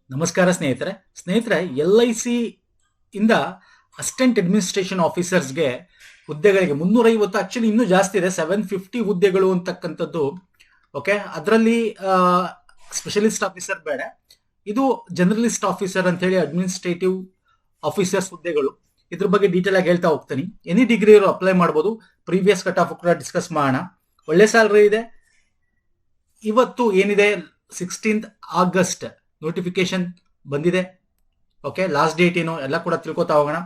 ನಮಸ್ಕಾರ ಸ್ನೇಹಿತರೆ L I C ಇಂದ ಅಸಿಸ್ಟೆಂಟ್ ಅಡ್ಮಿನಿಸ್ಟ್ರೇಷನ್ ಆಫೀಸರ್ಸ್ಗೆ ಹುದ್ದೆಗಳಿಗೆ 350, ಆಕ್ಚುಲಿ ಇನ್ನೂ ಜಾಸ್ತಿ ಇದೆ, 750 ಹುದ್ದೆಗಳು ಅಂತಕ್ಕಂಥದ್ದು. ಓಕೆ, ಅದರಲ್ಲಿ ಸ್ಪೆಷಲಿಸ್ಟ್ ಆಫೀಸರ್ ಬೇಡ, ಇದು ಜನರಲಿಸ್ಟ್ ಆಫೀಸರ್ ಅಂತ ಹೇಳಿ ಅಡ್ಮಿನಿಸ್ಟ್ರೇಟಿವ್ ಆಫೀಸರ್ಸ್ ಹುದ್ದೆಗಳು. ಇದ್ರ ಬಗ್ಗೆ ಡೀಟೇಲ್ ಆಗಿ ಹೇಳ್ತಾ ಹೋಗ್ತೀನಿ. ಎನಿ ಡಿಗ್ರಿ ಅವರು ಅಪ್ಲೈ ಮಾಡ್ಬೋದು. ಪ್ರೀವಿಯಸ್ ಕಟ್ ಆಫ್ ಕೂಡ ಡಿಸ್ಕಸ್ ಮಾಡೋಣ. ಒಳ್ಳೆ ಸ್ಯಾಲರಿ ಇದೆ. ಇವತ್ತು ಏನಿದೆ 16th ಆಗಸ್ಟ್ ನೋಟಿಫಿಕೇಶನ್ ಬಂದಿದೆ. ಓಕೆ, ಲಾಸ್ಟ್ ಡೇಟ್ ಏನು ಎಲ್ಲ ಕೂಡ ತಿಳ್ಕೊತಾ ಹೋಗೋಣ.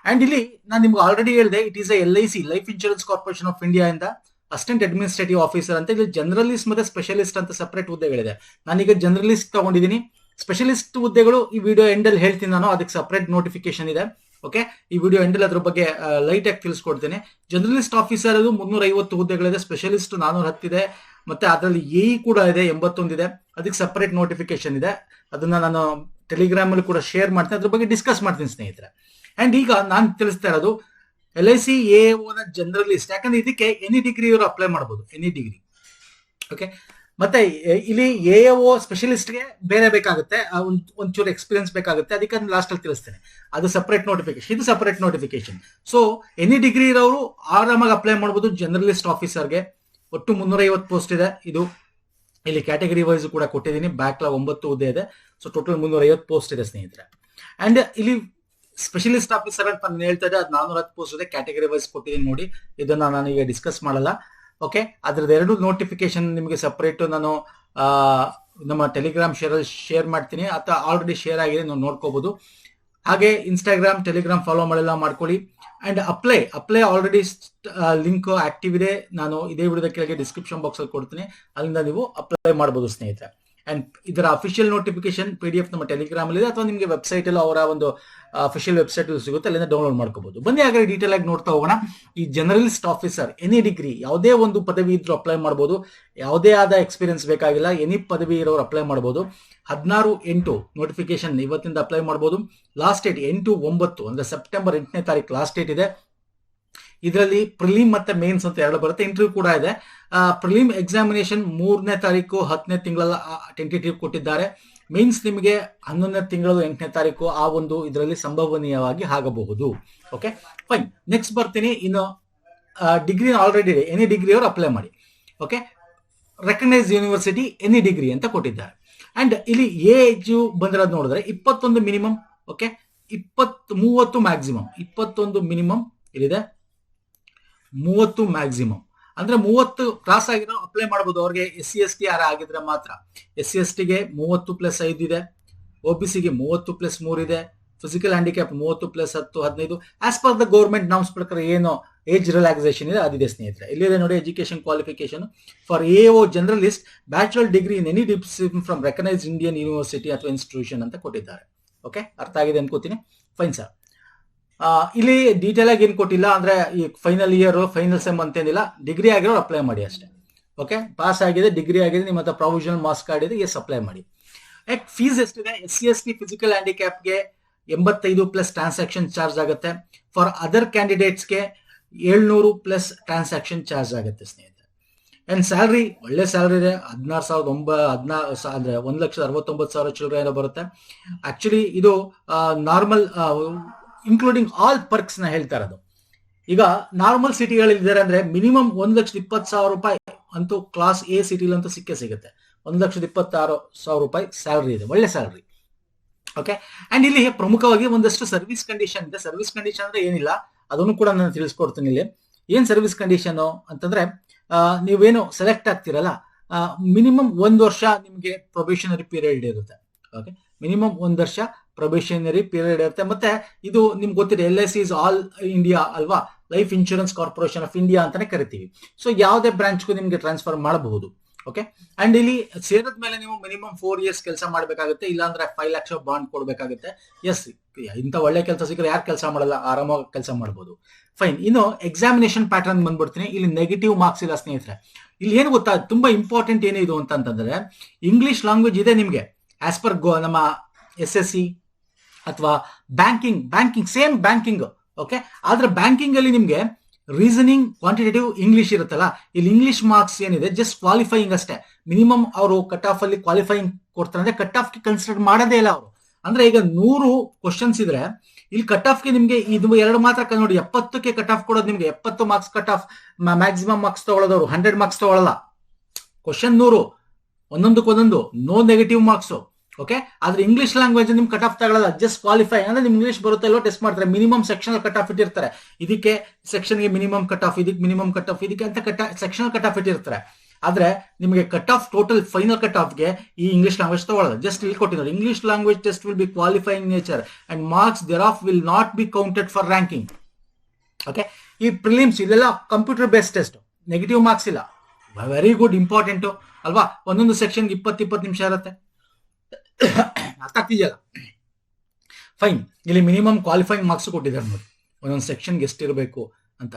ಅಂಡ್ ಇಲ್ಲಿ ನಾನು ನಿಮ್ಗೆ ಆಲ್ರೆಡಿ ಹೇಳಿದೆ, it is L I C, life insurance corporation of India ಇಂದ ಅಸಿಸ್ಟೆಂಟ್ ಅಡ್ಮಿನಿಸ್ಟ್ರೇಟಿವ್ ಆಫೀಸರ್ ಅಂತ. ಇಲ್ಲಿ ಜನರಲಿಸ್ಟ್ ಮತ್ತೆ ಸ್ಪೆಷಲಿಸ್ಟ್ ಅಂತ ಸಪರೇಟ್ ಹುದ್ದೆಗಳಿದೆ. ನಾನೀಗ ಜನರಲಿಸ್ಟ್ ತಗೊಂಡಿದ್ದೀನಿ. ಸ್ಪೆಷಲಿಸ್ಟ್ ಹುದ್ದೆಗಳು ಈ ವಿಡಿಯೋ ಎಂಡಲ್ಲಿ ಹೇಳ್ತೀನಿ ನಾನು, ಅದಕ್ಕೆ ಸಪರೇಟ್ ನೋಟಿಫಿಕೇಶನ್ ಇದೆ. ಓಕೆ, ಈ ವಿಡಿಯೋ ಎಂಡಲ್ಲಿ ಅದ್ರ ಬಗ್ಗೆ ಲೈಟ್ ಆಗಿ ತಿಳಿಸ್ಕೊಡ್ತೀನಿ. ಜನರಲಿಸ್ಟ್ ಆಫೀಸರ್ ಅದು 350 ಹುದ್ದೆಗಳಿದೆ, ಸ್ಪೆಷಲಿಸ್ಟ್ 410 ಇದೆ, ಮತ್ತೆ ಅದರಲ್ಲಿ ಎ ಕೂಡ ಇದೆ 81 ಇದೆ. ಅದಕ್ಕೆ ಸಪರೇಟ್ ನೋಟಿಫಿಕೇಶನ್ ಇದೆ. ಅದನ್ನ ನಾನು ಟೆಲಿಗ್ರಾಮ್ ಅಲ್ಲಿ ಕೂಡ ಶೇರ್ ಮಾಡ್ತೀನಿ, ಅದ್ರ ಬಗ್ಗೆ ಡಿಸ್ಕಸ್ ಮಾಡ್ತೀನಿ ಸ್ನೇಹಿತರೆ. ಅಂಡ್ ಈಗ ನಾನು ತಿಳಿಸ್ತಾ ಇರೋದು ಎಲ್ ಐ ಸಿ ಎ ನ ಜನರಲಿಸ್ಟ್. ಯಾಕಂದ್ರೆ ಇದಕ್ಕೆ ಎನಿ ಡಿಗ್ರಿ ಅವರು ಅಪ್ಲೈ ಮಾಡಬಹುದು, ಎನಿ ಡಿಗ್ರಿ. ಓಕೆ, ಮತ್ತೆ ಇಲ್ಲಿ ಎ ಒ ಸ್ಪೆಷಲಿಸ್ಟ್ಗೆ ಬೇರೆ ಬೇಕಾಗುತ್ತೆ, ಒಂಚೂರು ಎಕ್ಸ್ಪೀರಿಯನ್ಸ್ ಬೇಕಾಗುತ್ತೆ. ಅದಕ್ಕೆ ಲಾಸ್ಟ್ ಅಲ್ಲಿ ತಿಳಿಸ್ತೇನೆ. ಅದು ಸಪರೇಟ್ ನೋಟಿಫಿಕೇಶನ್, ಇದು separate notification. So any degree ಇರೋರು ಆರಾಮಾಗಿ ಅಪ್ಲೈ ಮಾಡಬಹುದು ಜನರಲಿಸ್ಟ್ ಆಫೀಸರ್ಗೆ. ಒಟ್ಟು 350 ಪೋಸ್ಟ್ ಇದೆ. ಇದು ಇಲ್ಲಿ ಕ್ಯಾಟಗರಿ ವೈಸ್ ಕೂಡ ಕೊಟ್ಟಿದ್ದೀನಿ. ಬ್ಯಾಕ್ಲಾಗ್ 9 ಹುದ್ದೆ ಇದೆ. ಸೊ ಟೋಟಲ್ 350 ಪೋಸ್ಟ್ ಇದೆ ಸ್ನೇಹಿತರೆ. ಅಂಡ್ ಇಲ್ಲಿ ಸ್ಪೆಷಲಿಸ್ಟ್ ಆಫೀಸರ್ ಅಂತ ನಾನು ಹೇಳ್ತಾ ಇದ್ದೆ, ಅದು 410 ಪೋಸ್ಟ್ ಇದೆ. ಕ್ಯಾಟಗರಿ ವೈಸ್ ಕೊಟ್ಟಿದ್ದೀನಿ ನೋಡಿ. ಇದನ್ನ ನಾನು ಈಗ ಡಿಸ್ಕಸ್ ಮಾಡಲ್ಲ. ಓಕೆ, ಅದ್ರದ್ದು 2 ನೋಟಿಫಿಕೇಶನ್ ನಿಮಗೆ ಸಪರೇಟ್ ನಾನು ನಮ್ಮ ಟೆಲಿಗ್ರಾಮ್ ಶೇರ್ ಮಾಡ್ತೀನಿ, ಅಥವಾ ಆಲ್ರೆಡಿ ಶೇರ್ ಆಗಿದೆ, ನೀವು ನೋಡ್ಕೋಬಹುದು. ಹಾಗೆ ಇನ್ಸ್ಟಾಗ್ರಾಮ್, ಟೆಲಿಗ್ರಾಮ್ ಫಾಲೋ ಮಾಡಿಲ್ಲ ಮಾಡ್ಕೊಳ್ಳಿ. And apply already link active ಇದೆ. ನಾನು ಇದೇ ವಿಡಿಯೋದ ಕೆಳಗೆ ಡಿಸ್ಕ್ರಿಪ್ಷನ್ ಬಾಕ್ಸ್ ಅಲ್ಲಿ ಕೊಡ್ತೀನಿ, ಅಲ್ಲಿಂದ ನೀವು ಅಪ್ಲೈ ಮಾಡಬಹುದು ಸ್ನೇಹಿತರೆ. ಅಂಡ್ ಇದರ ಅಫಿಷಿಯಲ್ ನೋಟಿಫಿಕೇಶನ್ PDF ನಮ್ಮ ಟೆಲಿಗ್ರಾಮ್ ಅಲ್ಲಿ ಇದೆ, ಅಥವಾ ನಿಮಗೆ ವೆಬ್ಸೈಟ್ ಅಲ್ಲಿ ಅವರ ಒಂದು ಅಫಿಷಿಯಲ್ ವೆಬ್ಸೈಟ್ ಸಿಗುತ್ತೆ, ಅಲ್ಲಿಂದ ಡೌನ್ಲೋಡ್ ಮಾಡ್ಕೋಬಹುದು. ಬನ್ನಿ ಹಾಗೆ ಡೀಟೇಲ್ ಆಗಿ ನೋಡ್ತಾ ಹೋಗೋಣ. ಈ ಜನರಲಿಸ್ಟ್ ಆಫೀಸರ್ ಎನಿ ಡಿಗ್ರಿ, ಯಾವುದೇ ಒಂದು ಪದವಿ ಇದ್ರು ಅಪ್ಲೈ ಮಾಡಬಹುದು. ಯಾವುದೇ ಆದ ಎಕ್ಸ್ಪೀರಿಯನ್ಸ್ ಬೇಕಾಗಿಲ್ಲ, ಎನಿ ಪದವಿ ಇರೋರು ಅಪ್ಲೈ ಮಾಡಬಹುದು. 16/8 ನೋಟಿಫಿಕೇಶನ್ ಇವತ್ತಿಂದ ಅಪ್ಲೈ ಮಾಡಬಹುದು. ಲಾಸ್ಟ್ ಡೇಟ್ 8/9 ಅಂದ್ರೆ ಸೆಪ್ಟೆಂಬರ್ 8ನೇ ತಾರೀಕು ಲಾಸ್ಟ್ ಡೇಟ್ ಇದೆ. ಇದರಲ್ಲಿ ಪ್ರಿಲಿಮ್ ಮತ್ತೆ ಮೇನ್ಸ್ ಅಂತ 2 ಬರುತ್ತೆ. ಇಂಟರ್ವ್ಯೂ ಕೂಡ ಇದೆ. ಪ್ರಿಲಿಮ್ ಎಕ್ಸಾಮಿನೇಷನ್ 3ನೇ ತಾರೀಕು 10ನೇ ತಿಂಗಳ ಟೆಂಟೇಟಿವ್ ಕೊಟ್ಟಿದ್ದಾರೆ. ಮೇನ್ಸ್ ನಿಮಗೆ 11ನೇ ತಿಂಗಳು 8ನೇ ತಾರೀಕು ಆ ಒಂದು ಇದರಲ್ಲಿ ಸಂಭವನೀಯವಾಗಿ ಆಗಬಹುದು. Okay, fine. ನೆಕ್ಸ್ಟ್ ಬರ್ತೀನಿ. ಇನ್ನು ಡಿಗ್ರಿ ಆಲ್ರೆಡಿ ಇದೆ, ಎನಿ ಡಿಗ್ರಿ ಅವರು ಅಪ್ಲೈ ಮಾಡಿ. Okay, recognise university any degree ಅಂತ ಕೊಟ್ಟಿದ್ದಾರೆ. ಅಂಡ್ ಇಲ್ಲಿ ಏಜ್ ಬಂದಿರೋದು ನೋಡಿದ್ರೆ 21 ಮಿನಿಮಮ್. Okay, 30 maximum. 21 ಮಿನಿಮಮ್ ಇಲ್ಲಿದೆ, 30 ಮ್ಯಾಕ್ಸಿಮಮ್. ಅಂದ್ರೆ 30 ಕ್ರಾಸ್ ಆಗಿರೋ ಅಪ್ಲೈ ಮಾಡಬಹುದು. ಅವ್ರಿಗೆ SC/ST ಯಾರ ಆಗಿದ್ರೆ ಮಾತ್ರ. SC/STಗೆ 30+5 ಇದೆ, OBCಗೆ 30+3 ಇದೆ, physical handicap 30+10 15. As per the government norms ಪ್ರಕಾರ ಏನು ಏಜ್ ರಿಲ್ಯಾಕ್ಸೇಷನ್ ಇದೆ ಅದಿದೆ ಸ್ನೇಹಿತರೆ. ಇಲ್ಲಿದೆ ನೋಡಿ, education qualification for AO generalist bachelor degree in any discipline from recognised Indian university ಅಥವಾ ಇನ್ಸ್ಟಿಟ್ಯೂಷನ್ ಅಂತ ಕೊಟ್ಟಿದ್ದಾರೆ. ಓಕೆ, ಅರ್ಥ ಆಗಿದೆ ಅನ್ಕೋತೀನಿ. Fine sir. ಇಲ್ಲಿ ಡೀಟೇಲ್ ಆಗಿ ಏನ್ ಕೊಟ್ಟಿಲ್ಲ, ಅಂದ್ರೆ ಈ ಫೈನಲ್ ಇಯರ್ ಫೈನಲ್ ಸೆಮ್ ಅಂತೇನಿಲ್ಲ. ಡಿಗ್ರಿ ಆಗಿರೋ ಅಪ್ಲೈ ಮಾಡಿ ಅಷ್ಟೇ. ಓಕೆ, ಪಾಸ್ ಆಗಿದೆ, ಡಿಗ್ರಿ ಆಗಿದೆ, ನಿಮ್ಮ ಹತ್ರ ಪ್ರೊವಿಷನಲ್ ಮಾರ್ಕ್ಸ್ ಕಾರ್ಡ್ ಇದೆ, ಎಸ್ ಅಪ್ಲೈ ಮಾಡಿ. ಫೀಸ್ ಎಷ್ಟಿದೆ? SC/ST ಫಿಸಿಕಲ್ ಹ್ಯಾಂಡಿಕ್ಯಾಪ್ಗೆ 85+ ಟ್ರಾನ್ಸಾಕ್ಷನ್ ಚಾರ್ಜ್ ಆಗುತ್ತೆ. ಫಾರ್ ಅದರ್ ಕ್ಯಾಂಡಿಡೇಟ್ಸ್ಗೆ 700+ ಟ್ರಾನ್ಸಾಕ್ಷನ್ ಚಾರ್ಜ್ ಆಗುತ್ತೆ ಸ್ನೇಹಿತರೆ. ಅಂಡ್ ಸ್ಯಾಲ್ರಿ ಒಳ್ಳೆ ಸ್ಯಾಲ್ರಿ ಇದೆ. 16,900 ಅಂದ್ರೆ 1,69,000 ಚಿಲ್ಲರೆ ಏನೋ ಬರುತ್ತೆ. ಆಕ್ಚುಲಿ ಇದು ನಾರ್ಮಲ್ ಇನ್ಕ್ಲೂಡಿಂಗ್ ಆಲ್ ಪರ್ಕ್ಸ್ ನ ಹೇಳ್ತಾ ಇರೋದು. ಈಗ ನಾರ್ಮಲ್ ಸಿಟಿಗಳಿದ್ದಾರೆ ಅಂದ್ರೆ ಮಿನಿಮಮ್ 1,20,000 ರೂಪಾಯಿ ಅಂತೂ ಕ್ಲಾಸ್ A ಸಿಟಿಲಿ ಅಂತೂ ಸಿಗುತ್ತೆ. 1,26,000 ರೂಪಾಯಿ ಸ್ಯಾಲ್ರಿ ಇದೆ, ಒಳ್ಳೆ ಸ್ಯಾಲ್ರಿ. ಓಕೆ, ಅಂಡ್ ಇಲ್ಲಿ ಪ್ರಮುಖವಾಗಿ ಒಂದಷ್ಟು ಸರ್ವಿಸ್ ಕಂಡೀಷನ್ ಇದೆ. ಸರ್ವಿಸ್ ಕಂಡೀಷನ್ ಅಂದ್ರೆ ಏನಿಲ್ಲ, ಅದನ್ನು ಕೂಡ ನಾನು ತಿಳಿಸ್ಕೊಡ್ತೀನಿ. ಇಲ್ಲಿ ಏನ್ ಸರ್ವಿಸ್ ಕಂಡೀಷನ್ ಅಂತಂದ್ರೆ, ನೀವೇನು ಸೆಲೆಕ್ಟ್ ಆಗ್ತಿರಲ್ಲ, ಮಿನಿಮಮ್ 1 ವರ್ಷ ನಿಮ್ಗೆ ಪ್ರೊಬೇಷನರಿ ಪೀರಿಯಡ್ ಇರುತ್ತೆ. ಓಕೆ, ಮಿನಿಮಮ್ 1 ವರ್ಷ ಪ್ರೊಬೇಷನರಿ ಪೀರಿಯಡ್ ಇರುತ್ತೆ. ಮತ್ತೆ ಇದು ನಿಮ್ಗೆ ಗೊತ್ತಿದೆ, LIC ಇಸ್ ಆಲ್ ಇಂಡಿಯಾ ಅಲ್ವಾ, life insurance corporation of India ಅಂತಾನೆ ಕರಿತೀವಿ. ಸೊ ಯಾವುದೇ ಬ್ರಾಂಚ್ಗೂ ನಿಮ್ಗೆ ಟ್ರಾನ್ಸ್ಫರ್ ಮಾಡಬಹುದು. ಓಕೆ, ಅಂಡ್ ಇಲ್ಲಿ ಸೇರಿದ ಮೇಲೆ ನೀವು ಮಿನಿಮಮ್ 4 ಇಯರ್ಸ್ ಕೆಲಸ ಮಾಡಬೇಕಾಗುತ್ತೆ, ಇಲ್ಲಾಂದ್ರೆ 5 ಲಕ್ಷ ಬಾಂಡ್ ಕೊಡ್ಬೇಕಾಗುತ್ತೆ. ಎಸ್, ಇಂಥ ಒಳ್ಳೆ ಕೆಲಸ ಸಿಕ್ಕರೆ ಯಾರು ಕೆಲಸ ಮಾಡಲ್ಲ, ಆರಾಮಾಗಿ ಕೆಲಸ ಮಾಡಬಹುದು. ಫೈನ್. ಇನ್ನು ಎಕ್ಸಾಮಿನೇಷನ್ ಪ್ಯಾಟರ್ನ್ ಬಂದ್ಬಿಡ್ತೀನಿ. ಇಲ್ಲಿ ನೆಗೆಟಿವ್ ಮಾರ್ಕ್ಸ್ ಇಲ್ಲ ಸ್ನೇಹಿತರೆ. ಇಲ್ಲಿ ಏನು ಗೊತ್ತಾ, ತುಂಬಾ ಇಂಪಾರ್ಟೆಂಟ್ ಏನಿದು ಅಂತಂದ್ರೆ, ಇಂಗ್ಲಿಷ್ ಲ್ಯಾಂಗ್ವೇಜ್ ಇದೆ ನಿಮ್ಗೆ ಆಸ್ ಪರ್ ನಮ್ಮ SSC ಅಥವಾ ಬ್ಯಾಂಕಿಂಗ್ ಸೇಮ್ ಬ್ಯಾಂಕಿಂಗ್. ಓಕೆ, ಆದ್ರೆ ಬ್ಯಾಂಕಿಂಗ್ ಅಲ್ಲಿ ನಿಮ್ಗೆ ರೀಸನಿಂಗ್, ಕ್ವಾಂಟಿಟೇಟಿವ್ ಇಂಗ್ಲಿಷ್ ಇರುತ್ತಲ್ಲ, ಇಲ್ಲಿ ಇಂಗ್ಲಿಷ್ ಮಾರ್ಕ್ಸ್ ಏನಿದೆ ಜಸ್ಟ್ ಕ್ವಾಲಿಫೈಯಿಂಗ್ ಅಷ್ಟೇ. ಮಿನಿಮಮ್ ಅವರು ಕಟ್ ಆಫ್ ಅಲ್ಲಿ ಕ್ವಾಲಿಫೈಯಿಂಗ್ ಕೊಡ್ತಾರೆ ಅಂದ್ರೆ ಕಟ್ ಆಫ್ ಕನ್ಸಿಡರ್ ಮಾಡೋದೇ ಇಲ್ಲ ಅವರು. ಅಂದ್ರೆ ಈಗ 100 ಕ್ವಶನ್ಸ್ ಇದ್ರೆ ಇಲ್ಲಿ ಕಟ್ ಆಫ್ಗೆ ನಿಮ್ಗೆ ಇದು 2 ಮಾತ್ರ ನೋಡಿ, 70ಕ್ಕೆ ಕಟ್ ಆಫ್ ಕೊಡೋದು ನಿಮ್ಗೆ 70 marks cut off maximum marks ತಗೊಳ್ಳೋದವ್ರು 100 ಮಾರ್ಕ್ಸ್ ತಗೊಳ್ಳಲ್ಲ. ಕ್ವಶನ್ 100 ಒಂದೊಂದಕ್ಕೊಂದೊಂದು ನೋ ನೆಗೆಟಿವ್ ಮಾರ್ಕ್ಸ್. ಓಕೆ, ಆದ್ರೆ ಇಂಗ್ಲಿಷ್ ಲ್ಯಾಂಗ್ವೇಜ್ ನಿಮ್ ಕಟ್ ಆಫ್ ತಗೊಳ್ಳಲ್ಲ, ಜಸ್ಟ್ ಕ್ವಾಲಿಫೈ ಅಂದ್ರೆ ನಿಮ್ ಇಂಗ್ಲಿಷ್ ಬರುತ್ತೆ ಇಲ್ವೋ ಟೆಸ್ಟ್ ಮಾಡ್ತಾರೆ. ಮಿನಿಮಮ್ ಸೆಕ್ಷನಲ್ ಕಟ್ ಆಫ್ ಇಟ್ಟಿರ್ತಾರೆ, ಇದಕ್ಕೆ ಸೆಕ್ಷನ್ಗೆ ಮಿನಿಮಮ್ ಕಟ್ ಆಫ್, ಇದಕ್ಕೆ ಮಿನಿಮಮ್ ಕಟ್ ಆಫ್, ಇದಕ್ಕೆ ಅಂತ ಸೆಕ್ಷನಲ್ ಕಟ್ ಆಫ್ ಇಟ್ಟಿರ್ತಾರೆ. ಆದ್ರೆ ನಿಮಗೆ cut off total final cut ಆಫ್ಗೆ ಈ ಇಂಗ್ಲಿಷ್ ಲ್ಯಾಂಗ್ವೇಜ್ ತಗೊಳ್ಳೋದು. ಜಸ್ಟ್ ಇಲ್ಲಿ ಕೊಟ್ಟಿದ್ದಾರೆ, English language test will be qualifying nature and marks thereof will not be counted for ranking. Okay, ಈ ಪ್ರಿಲಿಮ್ಸ್ ಇದೆಲ್ಲ computer based test, negative marks ಇಲ್ಲ. Very good, important ಅಲ್ವಾ? ಒಂದೊಂದು ಸೆಕ್ಷನ್ಗೆ 20 ನಿಮಿಷ ಇರುತ್ತೆ. ಅರ್ಥ ಆಗ್ತಿದೆಯಲ್ಲ? ಫೈನ್. ಇಲ್ಲಿ ಮಿನಿಮಮ್ ಕ್ವಾಲಿಫೈಯಿಂಗ್ ಮಾರ್ಕ್ಸ್ ಕೊಟ್ಟಿದ್ದಾರೆ ನೋಡಿ, ಒಂದೊಂದು ಸೆಕ್ಷನ್ಗೆ ಎಷ್ಟಿರಬೇಕು ಅಂತ.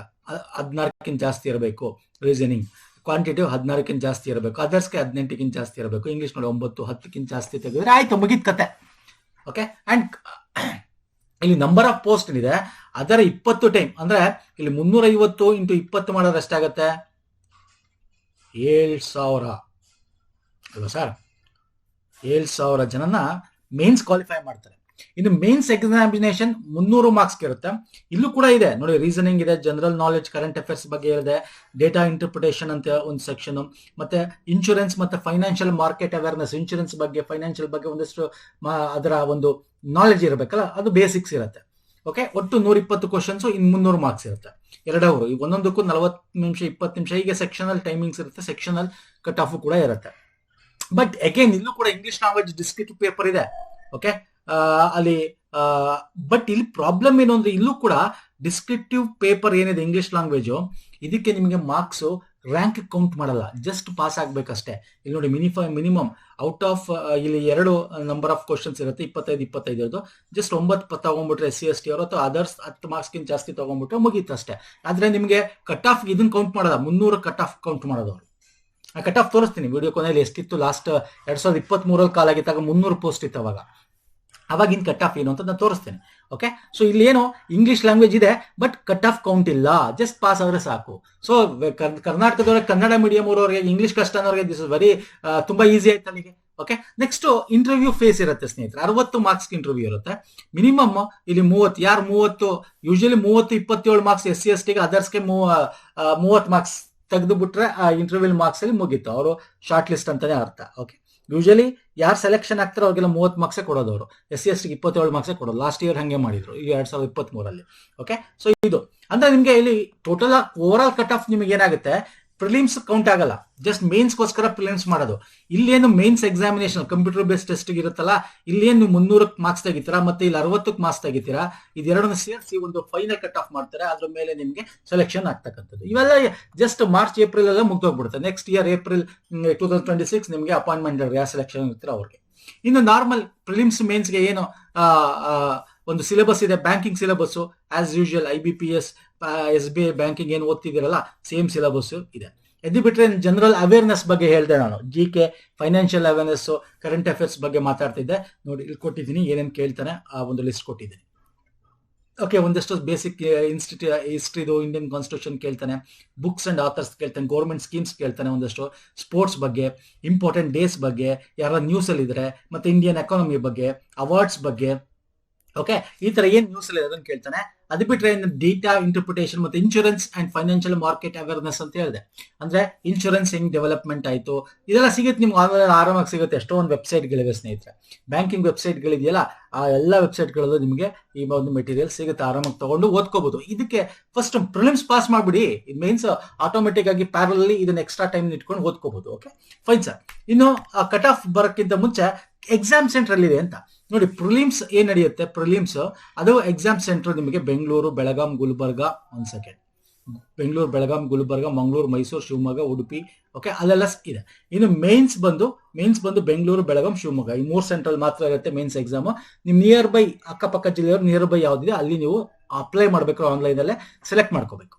16ಕ್ಕಿಂತ ಜಾಸ್ತಿ ಇರಬೇಕು ರೀಸನಿಂಗ್, ಕ್ವಾಂಟಿಟಿವ್ 16ಕ್ಕಿಂತ ಜಾಸ್ತಿ ಇರಬೇಕು, ಅದರ್ಸ್ಗೆ 18ಕ್ಕಿಂತ ಜಾಸ್ತಿ ಇರಬೇಕು, ಇಂಗ್ಲಿಷ್ ನೋಡಿ 9, 10ಕ್ಕಿಂತ ಜಾಸ್ತಿ ತೆಗೆದ್ರೆ ಆಯ್ತು, ಮುಗಿದ ಕತೆ. ಓಕೆ, ಅಂಡ್ ಇಲ್ಲಿ ನಂಬರ್ ಆಫ್ ಪೋಸ್ಟ್ ಏನಿದೆ ಅದರ 20 ಟೈಮ್ ಅಂದ್ರೆ ಇಲ್ಲಿ 350 ಇಂಟು 20 ಮಾಡೋದು ಎಷ್ಟಾಗತ್ತೆ? 7,000 ಅಲ್ವಾ ಸರ್? 7,000 ಜನನ ಮೇನ್ಸ್ ಕ್ವಾಲಿಫೈ ಮಾಡ್ತಾರೆ. ಇನ್ನು ಮೇನ್ಸ್ ಎಕ್ಸಾಮಿನೇಷನ್ 300 ಮಾರ್ಕ್ಸ್ ಇರುತ್ತೆ. ಇಲ್ಲೂ ಕೂಡ ಇದೆ ನೋಡಿ, ರೀಸನಿಂಗ್ ಇದೆ, ಜನರಲ್ ನಾಲೆಡ್ಜ್, ಕರೆಂಟ್ ಅಫೇರ್ಸ್ ಬಗ್ಗೆ ಇದೆ, ಡೇಟಾ ಇಂಟರ್ಪ್ರಿಟೇಷನ್ ಅಂತ ಒಂದು ಸೆಕ್ಷನ್, ಮತ್ತೆ ಇನ್ಶೂರೆನ್ಸ್ ಮತ್ತೆ ಫೈನಾನ್ಷಿಯಲ್ ಮಾರ್ಕೆಟ್ ಅವೇರ್ನೆಸ್, ಇನ್ಶೂರೆನ್ಸ್ ಬಗ್ಗೆ ಫೈನಾನ್ಷಿಯಲ್ ಬಗ್ಗೆ ಒಂದಷ್ಟು ಅದರ ಒಂದು ನಾಲೆಡ್ಜ್ ಇರಬೇಕಲ್ಲ, ಅದು ಬೇಸಿಕ್ಸ್ ಇರುತ್ತೆ. ಓಕೆ, ಒಟ್ಟು 120 ಕ್ವಶನ್ಸ್, ಇನ್ನು 300 ಮಾರ್ಕ್ಸ್ ಇರುತ್ತೆ. 2 ಅವರು ಒಂದೊಂದಕ್ಕೂ 40 ನಿಮಿಷ 20 ನಿಮಿಷ ಹೀಗೆ ಸೆಕ್ಷನಲ್ ಟೈಮಿಂಗ್ಸ್ ಇರುತ್ತೆ, ಸೆಕ್ಷನಲ್ ಕಟ್ ಆಫ್ ಕೂಡ ಇರುತ್ತೆ. ಬಟ್ ಅಗೇನ್ ಇಲ್ಲೂ ಕೂಡ ಇಂಗ್ಲಿಷ್ ಲ್ಯಾಂಗ್ವೇಜ್ ಡಿಸ್ಕ್ರಿಪ್ಟಿವ್ ಪೇಪರ್ ಇದೆ. ಓಕೆ, ಅಲ್ಲಿ ಬಟ್ ಇಲ್ಲಿ ಪ್ರಾಬ್ಲಮ್ ಏನು ಅಂದ್ರೆ ಇಲ್ಲೂ ಕೂಡ ಡಿಸ್ಕ್ರಿಪ್ಟಿವ್ ಪೇಪರ್ ಏನಿದೆ ಇಂಗ್ಲಿಷ್ ಲ್ಯಾಂಗ್ವೇಜ್, ಇದಕ್ಕೆ ನಿಮಗೆ ಮಾರ್ಕ್ಸ್ ರ್ಯಾಂಕ್ ಕೌಂಟ್ ಮಾಡಲ್ಲ, ಜಸ್ಟ್ ಪಾಸ್ ಆಗ್ಬೇಕಷ್ಟೇ. ಇಲ್ಲಿ ನೋಡಿ ಮಿನಿಮಮ್ ಔಟ್ ಆಫ್ ಇಲ್ಲಿ 2 ನಂಬರ್ ಆಫ್ ಕ್ವಶನ್ಸ್ ಇರುತ್ತೆ, 25 ಇರೋದು, ಜಸ್ಟ್ 9 ತಗೊಂಡ್ಬಿಟ್ರೆ SC/ST ಅವರು ಅಥವಾ ಅದರ್ಸ್ 10 ಮಾರ್ಕ್ಸ್ಗಿಂತ ಜಾಸ್ತಿ ತಗೊಂಡ್ಬಿಟ್ರೆ ಮುಗೀತು ಅಷ್ಟೇ. ಆದ್ರೆ ನಿಮಗೆ ಕಟ್ ಆಫ್ ಇದನ್ನ ಕೌಂಟ್ ಮಾಡಲ್ಲ, 300 ಕಟ್ ಆಫ್ ಕೌಂಟ್ ಮಾಡೋದು ಅವರು. ಕಟ್ ಆಫ್ ತೋರಿಸ್ತೀನಿ ವಿಡಿಯೋ ಕೊನೆಯಲ್ಲಿ ಎಷ್ಟಿತ್ತು. ಲಾಸ್ಟ್ 2023 ಕಾಲಾಗಿದ್ದಾಗ 300 ಪೋಸ್ಟ್ ಇತ್ತು ಅವಾಗಿನ ಕಟ್ ಆಫ್ ಏನು ಅಂತ ನಾನು ತೋರಿಸ್ತೇನೆ. ಓಕೆ, ಸೊ ಇಲ್ಲಿ ಏನು ಇಂಗ್ಲಿಷ್ ಲ್ಯಾಂಗ್ವೇಜ್ ಇದೆ ಬಟ್ ಕಟ್ ಆಫ್ ಕೌಂಟ್ ಇಲ್ಲ, ಜಸ್ಟ್ ಪಾಸ್ ಆದ್ರೆ ಸಾಕು. ಸೊ ಕರ್ನಾಟಕದವ್ರಿಗೆ, ಕನ್ನಡ ಮೀಡಿಯಂ ಅವರವರಿಗೆ, ಇಂಗ್ಲಿಷ್ ಕಷ್ಟ ಅನ್ನೋರಿಗೆ ದಿಸ್ ಇಸ್ ವೆರಿ ತುಂಬಾ ಈಸಿ ಆಯ್ತು ನನಗೆ. ಓಕೆ, ನೆಕ್ಸ್ಟ್ ಇಂಟರ್ವ್ಯೂ ಫೇಸ್ ಇರುತ್ತೆ ಸ್ನೇಹಿತರೆ, 60 ಮಾರ್ಕ್ಸ್ ಇಂಟರ್ವ್ಯೂ ಇರುತ್ತೆ. ಮಿನಿಮಮ್ ಇಲ್ಲಿ 30, ಯಾರು 30 ಯೂಶಲಿ 27 ಮಾರ್ಕ್ಸ್ SC/ST, ಅದರ್ಸ್ಗೆ 30 ಮಾರ್ಕ್ಸ್ ತೆಗೆದು ಬಿಟ್ರೆ ಆ ಇಂಟರ್ವ್ಯೂ ಮಾರ್ಕ್ಸ್ ಅಲ್ಲಿ ಮುಗೀತು, ಅವರು ಶಾರ್ಟ್ ಲಿಸ್ಟ್ ಅಂತಾನೆ ಅರ್ಥ. ಓಕೆ, ಯೂಶಲಿ ಯಾರು ಸೆಲೆಕ್ಷನ್ ಆಗ್ತಾರೋ ಅವ್ರಿಗೆಲ್ಲ 30 ಮಾರ್ಕ್ಸೇ ಕೊಡೋದು, ಅವರು SC/ST 27 ಮಾರ್ಕ್ಸೇ ಕೊಡೋದು. ಲಾಸ್ಟ್ ಇಯರ್ ಹಂಗೆ ಮಾಡಿದ್ರು, ಈಗ 2023 ಓಕೆ, ಸೊ ಇದು ಅಂದ್ರೆ ನಿಮ್ಗೆ ಇಲ್ಲಿ total over all cut of ನಿಮಗೆ ಏನಾಗುತ್ತೆ, ಪ್ರಿಲಿಮ್ಸ್ ಕೌಂಟ್ ಆಗಲ್ಲ, ಜಸ್ಟ್ ಮೇನ್ಸ್ಗೋಸ್ಕರ ಪ್ರಿಲಿಮ್ಸ್ ಮಾಡೋದು. ಇಲ್ಲೇನು mains examination computer based test ಇರುತ್ತಲ್ಲ, ಇಲ್ಲೇನು 300 ಮಾರ್ಕ್ಸ್ ತೆಗಿತೀರಾ, ಮತ್ತೆ ಇಲ್ಲಿ 60 ಮಾರ್ಕ್ಸ್ ತೆಗಿತೀರಾ, ಇದೆರಡನ್ನು ಸೇರಿಸಿ ಒಂದು ಫೈನಲ್ ಕಟ್ ಆಫ್ ಮಾಡ್ತಾರೆ, ಅದ್ರ ಮೇಲೆ ನಿಮ್ಗೆ ಸೆಲೆಕ್ಷನ್ ಆಗ್ತಕ್ಕಂಥದ್ದು. ಇವೆಲ್ಲ ಜಸ್ಟ್ ಮಾರ್ಚ್ ಏಪ್ರಿಲ್ ಎಲ್ಲ ಮುಗ್ದೋಗ್ಬಿಡುತ್ತೆ. ನೆಕ್ಸ್ಟ್ ಇಯರ್ ಏಪ್ರಿಲ್ 2026 ನಿಮ್ಗೆ ಅಪಾಯಿಂಟ್ಮೆಂಟ್ ಯಾರು ಸೆಲೆಕ್ಷನ್ ಇರ್ತಾರೆ ಅವ್ರಿಗೆ. ಇನ್ನು ನಾರ್ಮಲ್ ಪ್ರಿಲಿಮ್ಸ್ ಮೇನ್ಸ್ಗೆ ಏನು ಒಂದು ಸಿಲೆಬಸ್ ಇದೆ, banking syllabus as usual, IBPS SBI banking ಏನು ಓದ್ತಿದ್ದೀರಲ್ಲ ಸೇಮ್ ಸಿಲೆಬಸ್ ಇದೆ. ಎದ್ದು ಬಿಟ್ರೆ ಜನರಲ್ ಅವೇರ್ನೆಸ್ ಬಗ್ಗೆ ಹೇಳ್ದೆ ನಾನು, GK, financial awareness, current affairs ಬಗ್ಗೆ ಮಾತಾಡ್ತಿದ್ದೆ ನೋಡಿ. ಇಲ್ಲಿ ಕೊಟ್ಟಿದ್ದೀನಿ, ಏನೇನು ಕೇಳ್ತಾನೆ ಆ ಒಂದು ಲಿಸ್ಟ್ ಕೊಟ್ಟಿದ್ದೀನಿ. ಓಕೆ, ಒಂದಷ್ಟು ಬೇಸಿಕ್ ಹಿಸ್ಟ್ರಿದು, ಇಂಡಿಯನ್ ಕಾನ್ಸ್ಟಿಟ್ಯೂಷನ್ ಕೇಳ್ತಾನೆ, ಬುಕ್ಸ್ ಅಂಡ್ ಆಥರ್ಸ್ ಕೇಳ್ತಾನೆ, ಗೌರ್ಮೆಂಟ್ ಸ್ಕೀಮ್ಸ್ ಕೇಳ್ತಾನೆ, ಒಂದಷ್ಟು ಸ್ಪೋರ್ಟ್ಸ್ ಬಗ್ಗೆ, ಇಂಪಾರ್ಟೆಂಟ್ ಡೇಸ್ ಬಗ್ಗೆ, ಯಾರ ನ್ಯೂಸ್ ಅಲ್ಲಿ ಇದ್ರೆ, ಮತ್ತೆ ಇಂಡಿಯನ್ ಎಕಾನಮಿ ಬಗ್ಗೆ, ಅವಾರ್ಡ್ಸ್ ಬಗ್ಗೆ. ಓಕೆ, ಈ ತರ ಏನ್ ನ್ಯೂಸ್ ಅಲ್ಲಿ ಅದನ್ನು ಕೇಳ್ತಾನೆ. ಅದು ಬಿಟ್ರೆ ಡೇಟಾ ಇಂಟರ್ಪ್ರಿಟೇಷನ್ ಮತ್ತೆ insurance and financial market awareness ಅಂತ ಹೇಳಿದೆ. ಅಂದ್ರೆ ಇನ್ಶೂರೆನ್ಸ್ ಹೆಂಗ್ ಡೆವಲಪ್ಮೆಂಟ್ ಆಯ್ತು ಇದೆಲ್ಲ ಸಿಗುತ್ತೆ ನಿಮ್ಗೆ ಆನ್ಲೈನ್ ಆರಾಮಾಗಿ ಸಿಗುತ್ತೆ. ಎಷ್ಟೊಂದು ವೆಬ್ಸೈಟ್ಗಳಿವೆ ಸ್ನೇಹಿತರೆ, ಬ್ಯಾಂಕಿಂಗ್ ವೆಬ್ಸೈಟ್ಗಳಿದೆಯಲ್ಲ ಆ ಎಲ್ಲ ವೆಬ್ಸೈಟ್ಗಳಲ್ಲೂ ನಿಮಗೆ ಈ ಒಂದು ಮೆಟೀರಿಯಲ್ ಸಿಗುತ್ತೆ, ಆರಾಮಾಗಿ ತಗೊಂಡು ಓದ್ಕೋಬಹುದು. ಇದಕ್ಕೆ ಫಸ್ಟ್ ಪ್ರಿಲಿಮ್ಸ್ ಪಾಸ್ ಮಾಡ್ಬಿಡಿ, ಮೇನ್ಸ್ ಆಟೋಮೆಟಿಕ್ ಆಗಿ ಪ್ಯಾರಲಲ್ಲಿ ಇದನ್ನ ಎಕ್ಸ್ಟ್ರಾ ಟೈಮ್ ಇಟ್ಕೊಂಡು ಓದ್ಕೋಬಹುದು. Okay, fine sir. ಇನ್ನು ಕಟ್ ಆಫ್ ಬರೋಕ್ಕಿಂತ ಮುಂಚೆ ಎಕ್ಸಾಮ್ ಸೆಂಟರ್ ಅಲ್ಲಿ ಇದೆ ಅಂತ ನೋಡಿ. ಪ್ರಿಲಿಮ್ಸ್ ಏನ್ ನಡೆಯುತ್ತೆ, ಪ್ರಿಲಿಮ್ಸ್ ಅದು ಎಕ್ಸಾಮ್ ಸೆಂಟರ್ ನಿಮಗೆ ಬೆಂಗಳೂರು, ಬೆಳಗಾಂ, ಗುಲ್ಬರ್ಗ, ಬೆಂಗಳೂರು, ಬೆಳಗಾಂ, ಗುಲ್ಬರ್ಗ, ಮಂಗಳೂರು, ಮೈಸೂರು, ಶಿವಮೊಗ್ಗ, ಉಡುಪಿ. ಓಕೆ, ಅಲ್ಲೆಲ್ಲ ಇದೆ. ಇನ್ನು ಮೇನ್ಸ್ ಬಂದು ಬೆಂಗಳೂರು, ಬೆಳಗಾಂ, ಶಿವಮೊಗ್ಗ, ಈ 3 ಸೆಂಟ್ರಲ್ ಮಾತ್ರ ಇರುತ್ತೆ ಮೇನ್ಸ್ ಎಕ್ಸಾಮ್. ನಿಮ್ ನಿಯರ್ ಬೈ ಅಕ್ಕಪಕ್ಕ ಜಿಲ್ಲೆಯವರು ನಿಯರ್ ಬೈ ಯಾವ್ದಿದೆ ಅಲ್ಲಿ ನೀವು ಅಪ್ಲೈ ಮಾಡ್ಬೇಕು, ಆನ್ಲೈನ್ ಅಲ್ಲೇ ಸೆಲೆಕ್ಟ್ ಮಾಡ್ಕೋಬೇಕು.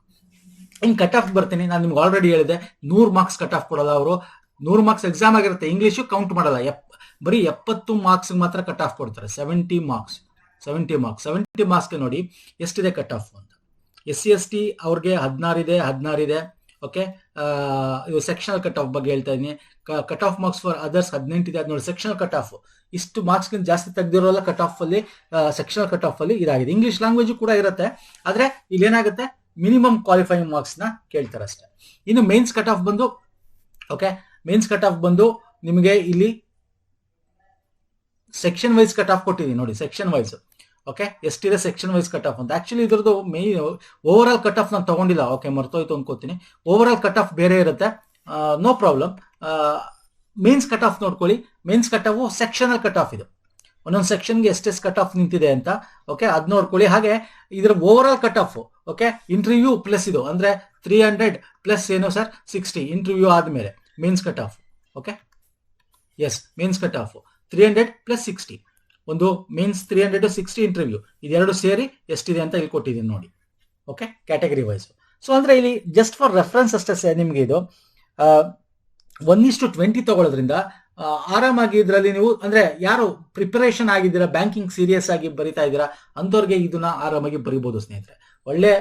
ಇನ್ ಕಟ್ ಆಫ್ ಬರ್ತೀನಿ, ನಾನು ನಿಮ್ಗೆ ಆಲ್ರೆಡಿ ಹೇಳಿದೆ 100 ಮಾರ್ಕ್ಸ್ ಕಟ್ ಆಫ್ ಕೊಡಲ್ಲ ಅವರು. 100 ಮಾರ್ಕ್ಸ್ ಎಕ್ಸಾಮ್ ಆಗಿರುತ್ತೆ, ಇಂಗ್ಲಿಷು ಕೌಂಟ್ ಮಾಡಲ್ಲ, ಬರೀ 70 ಮಾರ್ಕ್ಸ್ ಮಾತ್ರ ಕಟ್ ಆಫ್ ಕೊಡ್ತಾರೆ. 70 ಮಾರ್ಕ್ಸ್ಗೆ ನೋಡಿ ಎಷ್ಟಿದೆ ಕಟ್ ಆಫ್ ಅಂತ. SC/ST ಅವ್ರಿಗೆ 16 ಇದೆ. ಓಕೆ, ಇದು ಸೆಕ್ಷನಲ್ ಕಟ್ ಆಫ್ ಬಗ್ಗೆ ಹೇಳ್ತಾ ಇದೀನಿ. Cut off marks for others 18 ಇದೆ. ಅದು ನೋಡಿ ಸೆಕ್ಷನಲ್ ಕಟ್ ಆಫ್, ಇಷ್ಟು ಮಾರ್ಕ್ಸ್ಗಿಂತ ಜಾಸ್ತಿ ತೆಗೆದಿರೋಲ್ಲ ಕಟ್ ಆಫ್ ಅಲ್ಲಿ, ಸೆಕ್ಷನಲ್ ಕಟ್ ಆಫ್ ಅಲ್ಲಿ ಇದಾಗಿದೆ. ಇಂಗ್ಲಿಷ್ ಲ್ಯಾಂಗ್ವೇಜ್ ಕೂಡ ಇರುತ್ತೆ, ಆದ್ರೆ ಇಲ್ಲಿ ಏನಾಗುತ್ತೆ ಮಿನಿಮಮ್ ಕ್ವಾಲಿಫೈಯಿಂಗ್ ಮಾರ್ಕ್ಸ್ ನ ಕೇಳ್ತಾರೆ ಅಷ್ಟೇ. ಇನ್ನು ಮೇನ್ಸ್ ಕಟ್ ಆಫ್ ಬಂದು ಓಕೆ, ಮೇನ್ಸ್ ಕಟ್ ಆಫ್ ಬಂದು ನಿಮಗೆ ಇಲ್ಲಿ ಸೆಕ್ಷನ್ ವೈಸ್ ಕಟ್ ಆಫ್ ಕೊಟ್ಟಿದ್ದೀನಿ ನೋಡಿ, ಸೆಕ್ಷನ್ ವೈಸ್. ಓಕೆ, ಎಷ್ಟಿದೆ ಸೆಕ್ಷನ್ ವೈಸ್ ಕಟ್ ಆಫ್ ಅಂತ. ಆಕ್ಚುಲಿ ಇದ್ರದ್ದು main over all cut of ನಾನು ತಗೊಂಡಿಲ್ಲ, ಓಕೆ ಮರ್ತೋಯ್ತು ಅನ್ಕೋತೀನಿ. ಓವರ್ ಆಲ್ ಕಟ್ ಆಫ್ ಬೇರೆ ಇರುತ್ತೆ, no problem. Mains cut off ನೋಡ್ಕೊಳ್ಳಿ. Mains cut off sectional cut off ಇದು, ಒಂದೊಂದು ಸೆಕ್ಷನ್ಗೆ ಎಷ್ಟೆಷ್ಟು ಕಟ್ ಆಫ್ ನಿಂತಿದೆ ಅಂತ. ಓಕೆ, ಅದ್ ನೋಡ್ಕೊಳ್ಳಿ. ಹಾಗೆ ಇದರ overall cut off okay, interview plus ಇದು ಅಂದ್ರೆ 300 ಪ್ಲಸ್ ಏನು ಸರ್ 60 ಇಂಟರ್ವ್ಯೂ ಆದ್ಮೇಲೆ mains cut off. Okay, yes mains cut off 300 plus 60, ಒಂದು ಮೇನ್ಸ್ 300 60 ಇಂಟರ್ವ್ಯೂ, ಇದೆರಡು ಸೇರಿ ಎಷ್ಟಿದೆ ಅಂತ ಇಲ್ಲಿ ಕೊಟ್ಟಿದ್ದೀನಿ ನೋಡಿ. Okay, category wise. ಸೊ ಅಂದ್ರೆ ಇಲ್ಲಿ ಜಸ್ಟ್ ಫಾರ್ ರೆಫರೆನ್ಸ್ ಅಷ್ಟೇ ನಿಮ್ಗೆ ಇದು 1:20 ತಗೊಳ್ಳೋದ್ರಿಂದ ಆರಾಮಾಗಿ ಇದರಲ್ಲಿ ನೀವು ಅಂದ್ರೆ ಯಾರು ಪ್ರಿಪರೇಷನ್ ಆಗಿದ್ದೀರಾ, ಬ್ಯಾಂಕಿಂಗ್ ಸೀರಿಯಸ್ ಆಗಿ ಬರಿತಾ ಇದ್ದೀರಾ ಅಂತವ್ರಿಗೆ ಇದನ್ನ ಆರಾಮಾಗಿ ಬರಿಬಹುದು ಸ್ನೇಹಿತರೆ. ಒಳ್ಳೆ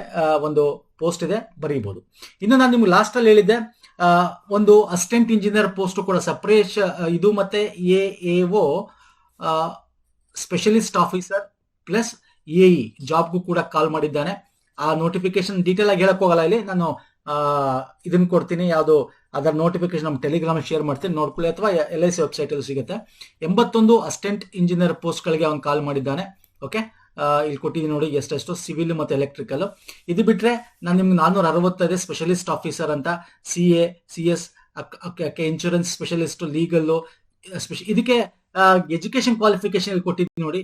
ಒಂದು ಪೋಸ್ಟ್ ಇದೆ, ಬರೀಬಹುದು. ಇನ್ನು ನಾನು ನಿಮ್ಗೆ ಲಾಸ್ಟ್ ಅಲ್ಲಿ ಹೇಳಿದ್ದೆ ಒಂದು ಅಸಿಸ್ಟೆಂಟ್ ಇಂಜಿನಿಯರ್ ಪೋಸ್ಟ್ ಕೂಡ ಸಪರೇಟ್, ಇದು ಮತ್ತೆ AAO specialist officer plus AE ಜಾಬ್ಗೂ ಕೂಡ ಕಾಲ್ ಮಾಡಿದ್ದಾನೆ. ಆ ನೋಟಿಫಿಕೇಶನ್ ಡೀಟೇಲ್ ಆಗಿ ಹೇಳಕ್ ಹೋಗಲ್ಲ, ಇಲ್ಲಿ ನಾನು ಇದನ್ನ ಕೊಡ್ತೀನಿ, ಯಾವುದು ಅದರ ನೋಟಿಫಿಕೇಶನ್ ನಮ್ಮ ಟೆಲಿಗ್ರಾಮ್ ಶೇರ್ ಮಾಡ್ತೀನಿ, ನೋಡ್ಕೊಳ್ಳಿ, ಅಥವಾ LIC ವೆಬ್ಸೈಟ್ ಅಲ್ಲಿ ಸಿಗುತ್ತೆ. 81 ಅಸಿಸ್ಟೆಂಟ್ ಇಂಜಿನಿಯರ್ ಪೋಸ್ಟ್ ಗಳಿಗೆ ಅವನು ಕಾಲ್ ಮಾಡಿದ್ದಾನೆ. ಓಕೆ, ಇಲ್ಲಿ ಕೊಟ್ಟಿದ್ದೀನಿ ನೋಡಿ ಎಷ್ಟೆಷ್ಟು, ಸಿವಿಲ್ ಮತ್ತೆ ಎಲೆಕ್ಟ್ರಿಕಲ್. ಇದು ಬಿಟ್ರೆ ನಾನು ನಿಮ್ಗೆ 465 ಸ್ಪೆಷಲಿಸ್ಟ್ ಆಫೀಸರ್ ಅಂತ, CA CS insurance specialist, legal ಇದಕ್ಕೆ ಎಜುಕೇಶನ್ ಕ್ವಾಲಿಫಿಕೇಶನ್ ಇಲ್ಲಿ ಕೊಟ್ಟಿದ್ದೀನಿ ನೋಡಿ.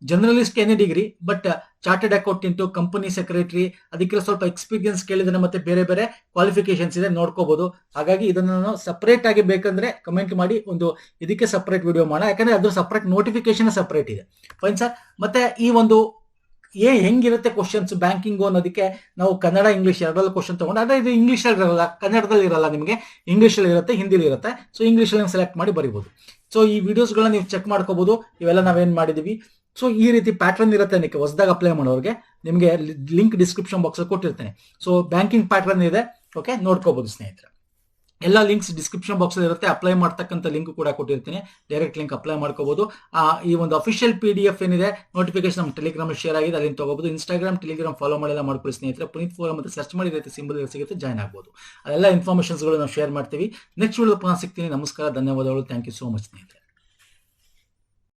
Journalist any degree, but chartered accountant, company secretary, ಅದಕ್ಕೆ ಸ್ವಲ್ಪ ಎಕ್ಸ್ಪೀರಿಯನ್ಸ್ ಕೇಳಿದ್ರೆ ಮತ್ತೆ ಬೇರೆ ಬೇರೆ ಕ್ವಾಲಿಫಿಕೇಶನ್ಸ್ ಇದೆ, ನೋಡ್ಕೋಬಹುದು. ಹಾಗಾಗಿ ಇದನ್ನು ಸಪರೇಟ್ ಆಗಿ ಬೇಕಂದ್ರೆ ಕಮೆಂಟ್ ಮಾಡಿ, ಒಂದು ಇದಕ್ಕೆ ಸಪರೇಟ್ ವಿಡಿಯೋ ಮಾಡೋಣ, ಯಾಕಂದ್ರೆ ಅದು ಸಪರೇಟ್ ನೋಟಿಫಿಕೇಶನ್ ಸಪರೇಟ್ ಇದೆ. Fine sir. ಮತ್ತೆ ಈ ಒಂದು ಹೆಂಗಿರುತ್ತೆ ಕ್ವಶನ್ಸ್ ಬ್ಯಾಂಕಿಂಗ್ ಅನ್ನೋದಕ್ಕೆ ನಾವು ಕನ್ನಡ ಇಂಗ್ಲಿಷ್ ಎರಡರಲ್ಲಿ ಕ್ವಶನ್ ತಗೊಂಡು, ಅದೇ ಇದು ಇಂಗ್ಲಿಷ್ ಅಲ್ಲಿ ಇರಲ್ಲ, ಕನ್ನಡದಲ್ಲಿ ಇರಲ್ಲ, ನಿಮಗೆ ಇಂಗ್ಲಿಷ್ ಅಲ್ಲಿ ಇರುತ್ತೆ, ಹಿಂದಿಲಿ ಇರುತ್ತೆ. ಸೊ ಇಂಗ್ಲಿಷ್ ಅಲ್ಲಿ ಸೆಲೆಕ್ಟ್ ಮಾಡಿ ಬರೀಬಹುದು. ಸೊ ಈ ವಿಡಿಯೋಸ್ಗಳನ್ನ ನೀವು ಚೆಕ್ ಮಾಡ್ಕೋಬಹುದು, ಇವೆಲ್ಲ ನಾವೇನ್ ಮಾಡಿದೀವಿ. ಸೊ ಈ ರೀತಿ ಪ್ಯಾಟರ್ನ್ ಇರುತ್ತೆ, ಅದಕ್ಕೆ ಹೊಸದಾಗಿ ಅಪ್ಲೈ ಮಾಡೋರಿಗೆ ನಿಮಗೆ ಲಿಂಕ್ ಡಿಸ್ಕ್ರಿಪ್ಷನ್ ಬಾಕ್ಸ್ ಅಲ್ಲಿ ಕೊಟ್ಟಿರ್ತೇನೆ. ಸೊ ಬ್ಯಾಂಕಿಂಗ್ ಪ್ಯಾಟರ್ನ್ ಇದೆ, ಓಕೆ ನೋಡ್ಕೋಬಹುದು ಸ್ನೇಹಿತರೆ. ಎಲ್ಲ ಲಿಂಕ್ಸ್ ಡಿಸ್ಕ್ರಿಪ್ಷನ್ ಬಾಕ್ಸ್ ಅಲ್ಲಿ ಇರುತ್ತೆ, ಅಪ್ಲೈ ಮಾಡ್ತಕ್ಕಂಥ ಲಿಂಕ್ ಕೂಡ ಕೊಟ್ಟಿರ್ತೀನಿ, ಡೈರೆಕ್ಟ್ ಲಿಂಕ್ ಅಪ್ಲೈ ಮಾಡ್ಕೋಬಹುದು. ಈ ಒಂದು ಅಫಿಷಿಯಲ್ PDF ಏನಿದೆ ನೋಟಿಫಿಕೇಶನ್ ನಮ್ಮ ಟೆಲಿಗ್ರಾಮ್ ಶೇರ್ ಆಗಿದೆ, ಅಲ್ಲಿಂದ ತಗೋಬಹುದು. ಇನ್ಸ್ಟಾಗ್ರಾಮ್ ಟೆಲಿಗ್ರಾಮ್ ಫಾಲೋ ಮಾಡಿಲ್ಲ ಮಾಡ್ಕೊಳ್ಳಿ ಸ್ನೇಹಿತರೆ. ಪುನೀತ್ ಫೋರಂ ಅಂತ ಸರ್ಚ್ ಮಾಡಿ ರೀತಿ ಸಿಂಬಲ್ ಸಿಗುತ್ತೆ, ಜಾಯ್ನ್ ಆಗ್ಬೋದು. ಅದೆಲ್ಲ ಇನ್ಫಾರ್ಮೇಶನ್ಸ್ಗಳು ನಾವು ಶೇರ್ ಮಾಡ್ತೀವಿ. ನೆಕ್ಸ್ಟ್ ವಿಡಿಯೋ ಪುನಃ ಸಿಗ್ತೀನಿ. ನಮಸ್ಕಾರ, ಧನ್ಯವಾದಗಳು, ಥ್ಯಾಂಕ್ ಯು ಸೋ ಮಚ್ ಸ್ನೇಹಿತರೆ.